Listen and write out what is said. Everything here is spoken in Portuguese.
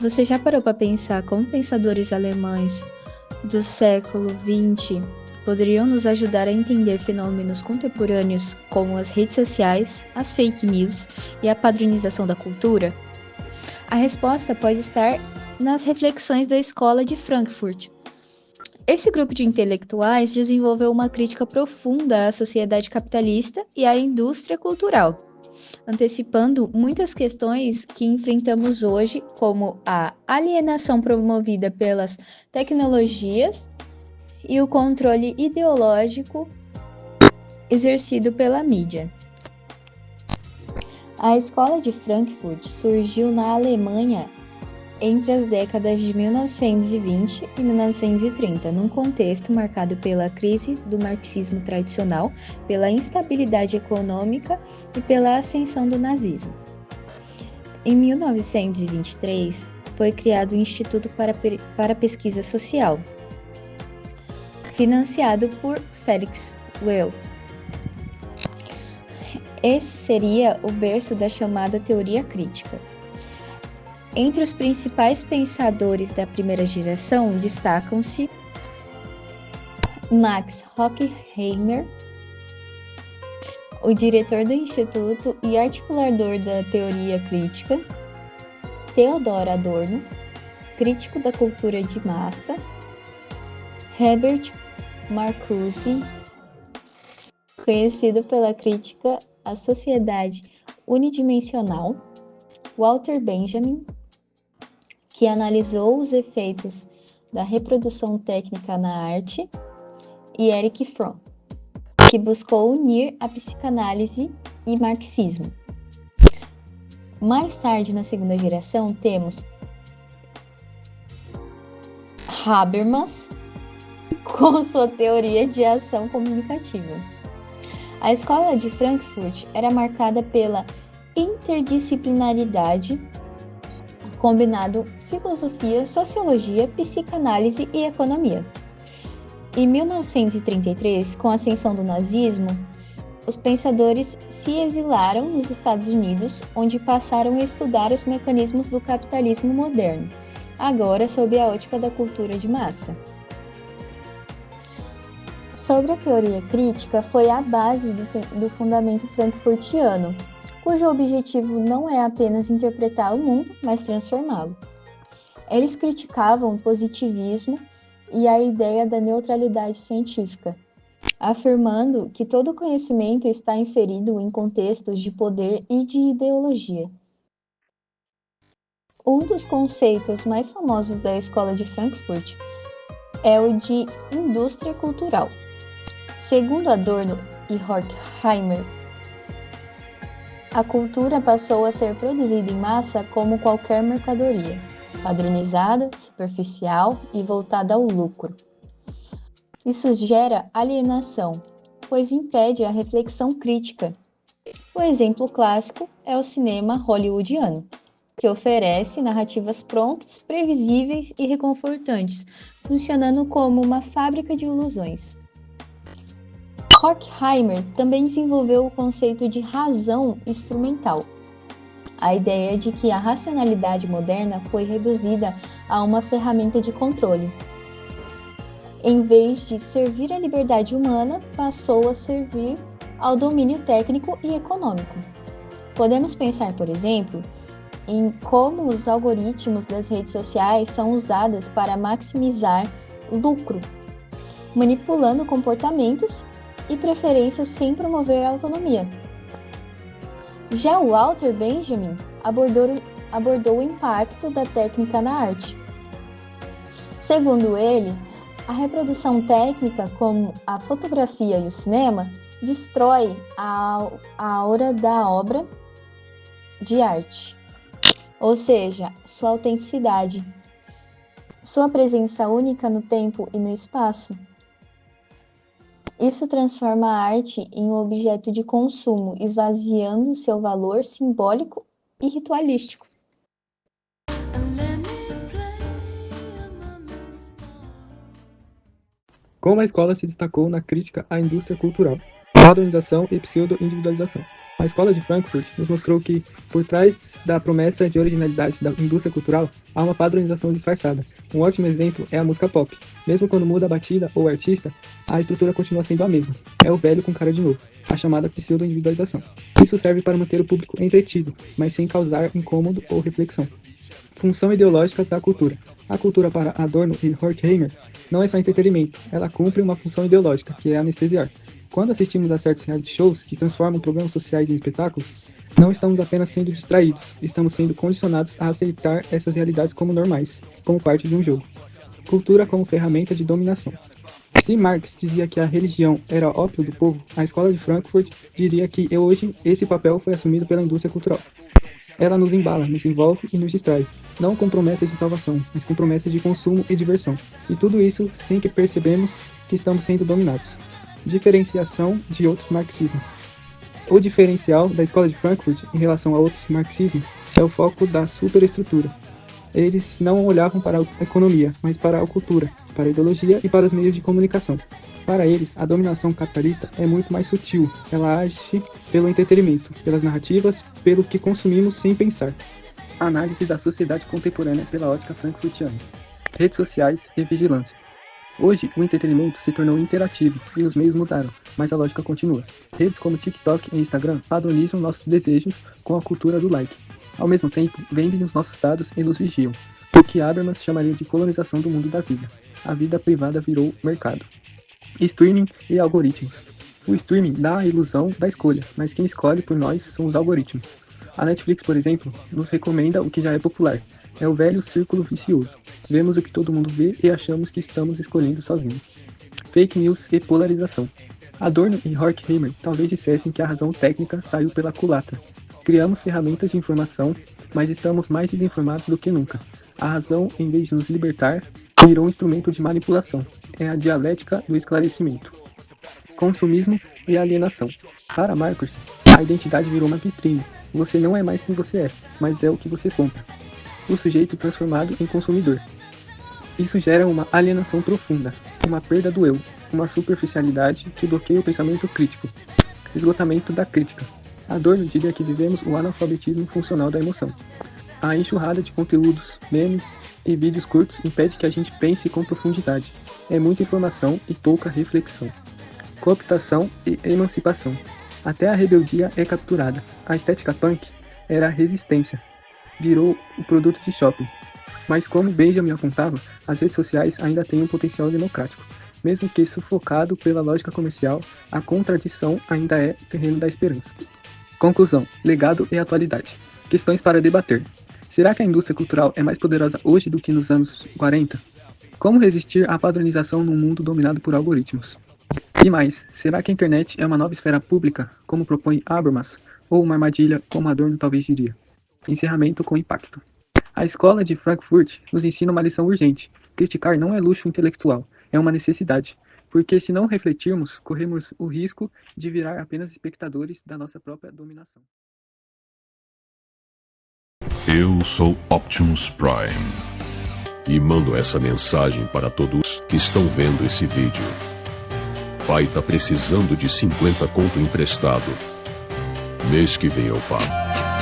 Você já parou para pensar como pensadores alemães do século XX poderiam nos ajudar a entender fenômenos contemporâneos como as redes sociais, as fake news e a padronização da cultura? A resposta pode estar nas reflexões da Escola de Frankfurt. Esse grupo de intelectuais desenvolveu uma crítica profunda à sociedade capitalista e à indústria cultural, antecipando muitas questões que enfrentamos hoje, como a alienação promovida pelas tecnologias e o controle ideológico exercido pela mídia. A Escola de Frankfurt surgiu na Alemanha entre as décadas de 1920 e 1930, num contexto marcado pela crise do marxismo tradicional, pela instabilidade econômica e pela ascensão do nazismo. Em 1923, foi criado o Instituto para Pesquisa Social, financiado por Felix Weil. Esse seria o berço da chamada teoria crítica. Entre os principais pensadores da primeira geração destacam-se Max Horkheimer, o diretor do Instituto e articulador da teoria crítica, Theodor Adorno, crítico da cultura de massa, Herbert Marcuse, conhecido pela crítica à sociedade unidimensional, Walter Benjamin, que analisou os efeitos da reprodução técnica na arte, e Erich Fromm, que buscou unir a psicanálise e marxismo. Mais tarde, na segunda geração, temos Habermas, com sua teoria de ação comunicativa. A Escola de Frankfurt era marcada pela interdisciplinaridade, combinado filosofia, sociologia, psicanálise e economia. Em 1933, com a ascensão do nazismo, os pensadores se exilaram nos Estados Unidos, onde passaram a estudar os mecanismos do capitalismo moderno, agora sob a ótica da cultura de massa. Sobre a teoria crítica, foi a base do fundamento frankfurtiano, cujo objetivo não é apenas interpretar o mundo, mas transformá-lo. Eles criticavam o positivismo e a ideia da neutralidade científica, afirmando que todo conhecimento está inserido em contextos de poder e de ideologia. Um dos conceitos mais famosos da Escola de Frankfurt é o de indústria cultural. Segundo Adorno e Horkheimer, a cultura passou a ser produzida em massa como qualquer mercadoria, padronizada, superficial e voltada ao lucro. Isso gera alienação, pois impede a reflexão crítica. O exemplo clássico é o cinema hollywoodiano, que oferece narrativas prontas, previsíveis e reconfortantes, funcionando como uma fábrica de ilusões. Horkheimer também desenvolveu o conceito de razão instrumental, a ideia de que a racionalidade moderna foi reduzida a uma ferramenta de controle. Em vez de servir à liberdade humana, passou a servir ao domínio técnico e econômico. Podemos pensar, por exemplo, em como os algoritmos das redes sociais são usados para maximizar lucro, manipulando comportamentos e preferências sem promover a autonomia. Já Walter Benjamin abordou o impacto da técnica na arte. Segundo ele, a reprodução técnica, como a fotografia e o cinema, destrói a aura da obra de arte, ou seja, sua autenticidade, sua presença única no tempo e no espaço. Isso transforma a arte em um objeto de consumo, esvaziando seu valor simbólico e ritualístico. Como a escola se destacou na crítica à indústria cultural, padronização e pseudo-individualização. A Escola de Frankfurt nos mostrou que, por trás da promessa de originalidade da indústria cultural, há uma padronização disfarçada. Um ótimo exemplo é a música pop. Mesmo quando muda a batida ou o artista, a estrutura continua sendo a mesma. É o velho com cara de novo, a chamada pseudo-individualização. Isso serve para manter o público entretido, mas sem causar incômodo ou reflexão. Função ideológica da cultura. A cultura para Adorno e Horkheimer não é só entretenimento, ela cumpre uma função ideológica, que é anestesiar. Quando assistimos a certos reality shows que transformam problemas sociais em espetáculos, não estamos apenas sendo distraídos, estamos sendo condicionados a aceitar essas realidades como normais, como parte de um jogo. Cultura como ferramenta de dominação. Se Marx dizia que a religião era ópio do povo, a Escola de Frankfurt diria que hoje esse papel foi assumido pela indústria cultural. Ela nos embala, nos envolve e nos distrai, não com promessas de salvação, mas com promessas de consumo e diversão. E tudo isso sem que percebemos que estamos sendo dominados. Diferenciação de outros marxismos. O diferencial da Escola de Frankfurt em relação a outros marxismos é o foco da superestrutura. Eles não olhavam para a economia, mas para a cultura, para a ideologia e para os meios de comunicação. Para eles, a dominação capitalista é muito mais sutil. Ela age pelo entretenimento, pelas narrativas, pelo que consumimos sem pensar. Análise da sociedade contemporânea pela ótica frankfurtiana. Redes sociais e vigilância. Hoje, o entretenimento se tornou interativo e os meios mudaram, mas a lógica continua. Redes como TikTok e Instagram padronizam nossos desejos com a cultura do like. Ao mesmo tempo, vendem os nossos dados e nos vigiam, o que Habermas chamaria de colonização do mundo da vida. A vida privada virou mercado. Streaming e algoritmos. O streaming dá a ilusão da escolha, mas quem escolhe por nós são os algoritmos. A Netflix, por exemplo, nos recomenda o que já é popular. É o velho círculo vicioso. Vemos o que todo mundo vê e achamos que estamos escolhendo sozinhos. Fake news e polarização. Adorno e Horkheimer talvez dissessem que a razão técnica saiu pela culatra. Criamos ferramentas de informação, mas estamos mais desinformados do que nunca. A razão, em vez de nos libertar, virou um instrumento de manipulação. É a dialética do esclarecimento. Consumismo e alienação. Para Marcos, a identidade virou uma vitrine. Você não é mais quem você é, mas é o que você compra. O sujeito transformado em consumidor. Isso gera uma alienação profunda, uma perda do eu, uma superficialidade que bloqueia o pensamento crítico. Esgotamento da crítica. Adorno diria que vivemos o analfabetismo funcional da emoção. A enxurrada de conteúdos, memes e vídeos curtos impede que a gente pense com profundidade. É muita informação e pouca reflexão. Cooptação e emancipação. Até a rebeldia é capturada. A estética punk era a resistência. Virou o produto de shopping. Mas como Benjamin apontava, as redes sociais ainda têm um potencial democrático. Mesmo que sufocado pela lógica comercial, a contradição ainda é terreno da esperança. Conclusão, legado e atualidade. Questões para debater. Será que a indústria cultural é mais poderosa hoje do que nos anos 40? Como resistir à padronização num mundo dominado por algoritmos? E mais, será que a internet é uma nova esfera pública, como propõe Habermas, ou uma armadilha, como Adorno talvez diria? Encerramento com impacto. A Escola de Frankfurt nos ensina uma lição urgente. Criticar não é luxo intelectual, é uma necessidade. Porque se não refletirmos, corremos o risco de virar apenas espectadores da nossa própria dominação. Eu sou Optimus Prime. E mando essa mensagem para todos que estão vendo esse vídeo. Pai tá precisando de 50 conto emprestado. Mês que vem eu pago.